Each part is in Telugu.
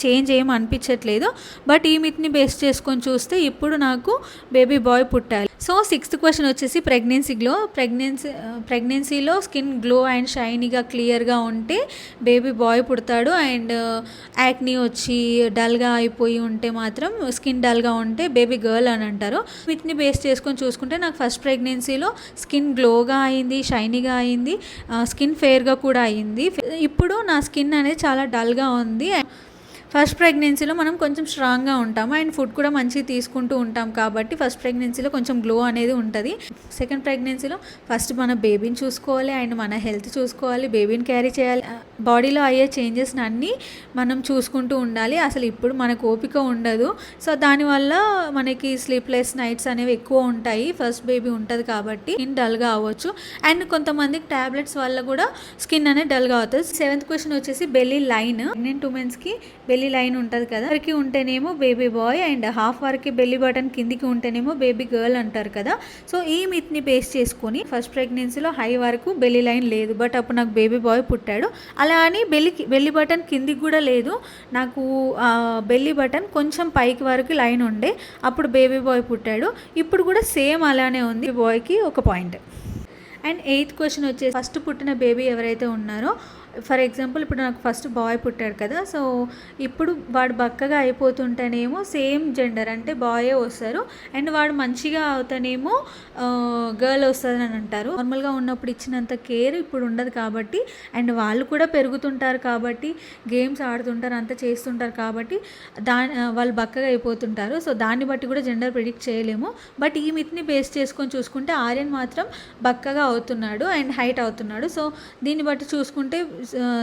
చేంజ్ ఏం అనిపించట్లేదు. బట్ ఈ మిత్ని బేస్ చేసుకొని చూస్తే ఇప్పుడు నాకు బేబీ బాయ్ పుట్టాలి. సో 6th క్వశ్చన్ వచ్చేసి ప్రెగ్నెన్సీలో స్కిన్ గ్లో అండ్ షైనీగా క్లియర్గా ఉంటే బేబీ బాయ్ పుడతాడు. అండ్ యాక్నీ వచ్చి డల్గా అయిపోయి ఉంటే మాత్రం, స్కిన్ డల్గా ఉంటే బేబీ గర్ల్ అని అంటారు. వీటిని బేస్ చేసుకొని చూసుకుంటే నాకు ఫస్ట్ ప్రెగ్నెన్సీలో స్కిన్ గ్లోగా అయింది, షైనీగా అయింది, స్కిన్ ఫేర్గా కూడా అయింది. ఇప్పుడు నా స్కిన్ అనేది చాలా డల్గా ఉంది. ఫస్ట్ ప్రెగ్నెన్సీలో మనం కొంచెం స్ట్రాంగ్గా ఉంటాము అండ్ ఫుడ్ కూడా మంచిగా తీసుకుంటూ ఉంటాం కాబట్టి ఫస్ట్ ప్రెగ్నెన్సీలో కొంచెం గ్లో అనేది ఉంటుంది. సెకండ్ ప్రెగ్నెన్సీలో ఫస్ట్ మన బేబీని చూసుకోవాలి అండ్ మన హెల్త్ చూసుకోవాలి, బేబీని క్యారీ చేయాలి, బాడీలో అయ్యే చేంజెస్ని అన్నీ మనం చూసుకుంటూ ఉండాలి. అసలు ఇప్పుడు మనకు ఓపిక ఉండదు. సో దానివల్ల మనకి స్లీప్లెస్ నైట్స్ అనేవి ఎక్కువ ఉంటాయి. ఫస్ట్ బేబీ ఉంటుంది కాబట్టి స్కిన్ డల్గా అవ్వచ్చు. అండ్ కొంతమందికి ట్యాబ్లెట్స్ వల్ల కూడా స్కిన్ అనేది డల్గా అవుతుంది. 7th క్వశ్చన్ వచ్చేసి బెల్లీ లైన్. ప్రెగ్నెంట్ ఉమెన్స్కి బెల్లీ లైన్ ఉంటుంది కదా, వరకు ఉంటేనేమో బేబీ బాయ్ అండ్ హాఫ్ వరకు బెల్లీ బటన్ కిందికి ఉంటేనేమో బేబీ గర్ల్ అంటారు కదా. సో ఈ మిత్ని బేస్ చేసుకొని ఫస్ట్ ప్రెగ్నెన్సీలో హై వరకు బెల్లీ లైన్ లేదు, బట్ అప్పుడు నాకు బేబీ బాయ్ పుట్టాడు. అలా అని బెల్లీ బటన్ కిందికి కూడా లేదు, నాకు బెల్లీ బటన్ కొంచెం పైకి వరకు లైన్ ఉండే, అప్పుడు బేబీ బాయ్ పుట్టాడు. ఇప్పుడు కూడా సేమ్ అలానే ఉంది, బాయ్కి ఒక పాయింట్. అండ్ 8th క్వశ్చన్ వచ్చేసి ఫస్ట్ పుట్టిన బేబీ ఎవరైతే ఉన్నారో, ఫర్ ఎగ్జాంపుల్ ఇప్పుడు నాకు ఫస్ట్ బాయ్ పుట్టాడు కదా, సో ఇప్పుడు వాడు బక్కగా అయిపోతుంటేనేమో సేమ్ జెండర్ అంటే బాయే వస్తారు, అండ్ వాడు మంచిగా అవుతానేమో గర్ల్ వస్తుంది అని అంటారు. నార్మల్గా ఉన్నప్పుడు ఇచ్చినంత కేర్ ఇప్పుడు ఉండదు కాబట్టి, అండ్ వాళ్ళు కూడా పెరుగుతుంటారు కాబట్టి, గేమ్స్ ఆడుతుంటారు, అంతా చేస్తుంటారు కాబట్టి వాళ్ళు బక్కగా అయిపోతుంటారు. సో దాన్ని బట్టి కూడా జెండర్ ప్రిడిక్ట్ చేయలేము. బట్ ఈ మిత్ని బేస్ చేసుకొని చూసుకుంటే ఆర్యన్ మాత్రం బక్కగా అవుతున్నాడు అండ్ హైట్ అవుతున్నాడు. సో దీన్ని బట్టి చూసుకుంటే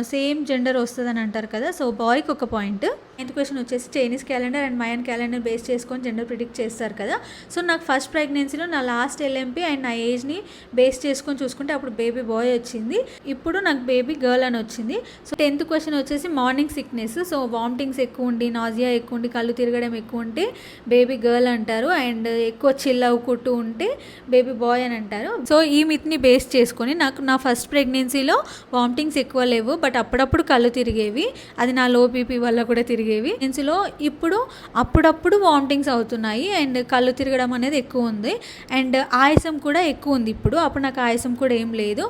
సేమ్ జెండర్ వస్తుందని అంటారు కదా. సో బాయ్కి ఒక పాయింట్. 9th క్వశ్చన్ వచ్చేసి Chinese calendar and Mayan calendar base చేసుకొని జెండర్ ప్రిడిక్ట్ చేస్తారు కదా. సో నాకు ఫస్ట్ ప్రెగ్నెన్సీలో నా లాస్ట్ ఎల్ఎంపీ అండ్ నా ఏజ్ని బేస్ చేసుకొని చూసుకుంటే అప్పుడు బేబీ బాయ్ వచ్చింది, ఇప్పుడు నాకు బేబీ గర్ల్ అని వచ్చింది. సో 10th క్వశ్చన్ వచ్చేసి మార్నింగ్ సిక్నెస్. సో వామిటింగ్స్ ఎక్కువ ఉండి, నాజియా ఎక్కువ ఉండి, కళ్ళు తిరగడం ఎక్కువ ఉంటే బేబీ గర్ల్ అంటారు, అండ్ ఎక్కువ చిల్ అవ్వుకుంటూ ఉంటే బేబీ బాయ్ అని అంటారు. సో ఈ మిత్ని బేస్ చేసుకొని నాకు నా ఫస్ట్ ప్రెగ్నెన్సీలో వామిటింగ్స్ ఎక్కువ లేవు, బట్ అప్పుడప్పుడు కళ్ళు తిరిగేవి, అది నా లో బీపీ వల్ల కూడా తిరిగేవి. ప్రెగ్నెన్సీలో ఇప్పుడు అప్పుడప్పుడు వామిటింగ్స్ అవుతున్నాయి అండ్ కళ్ళు తిరగడం అనేది ఎక్కువ ఉంది, అండ్ ఆయాసం కూడా ఎక్కువ ఉంది ఇప్పుడు, అప్పుడు నాకు ఆయాసం కూడా ఏం లేదు.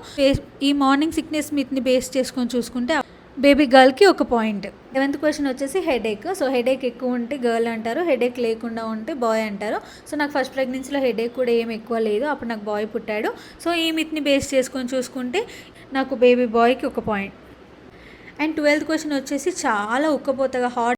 ఈ మార్నింగ్ సిక్నెస్ మిత్ని బేస్ చేసుకొని చూసుకుంటే బేబీ గర్ల్కి ఒక పాయింట్. 11th క్వశ్చన్ వచ్చేసి హెడేక్. సో హెడేక్ ఎక్కువ ఉంటే గర్ల్ అంటారు, హెడేక్ లేకుండా ఉంటే బాయ్ అంటారు. సో నాకు ఫస్ట్ ప్రెగ్నెన్సీలో హెడేక్ కూడా ఏం ఎక్కువ లేదు, అప్పుడు నాకు బాయ్ పుట్టాడు. సో ఈ మిత్ని బేస్ చేసుకొని చూసుకుంటే నాకు బేబీ బాయ్కి ఒక పాయింట్. అండ్ 12th క్వశ్చన్ వచ్చేసి చాలా ఉక్కపోతగా హాట్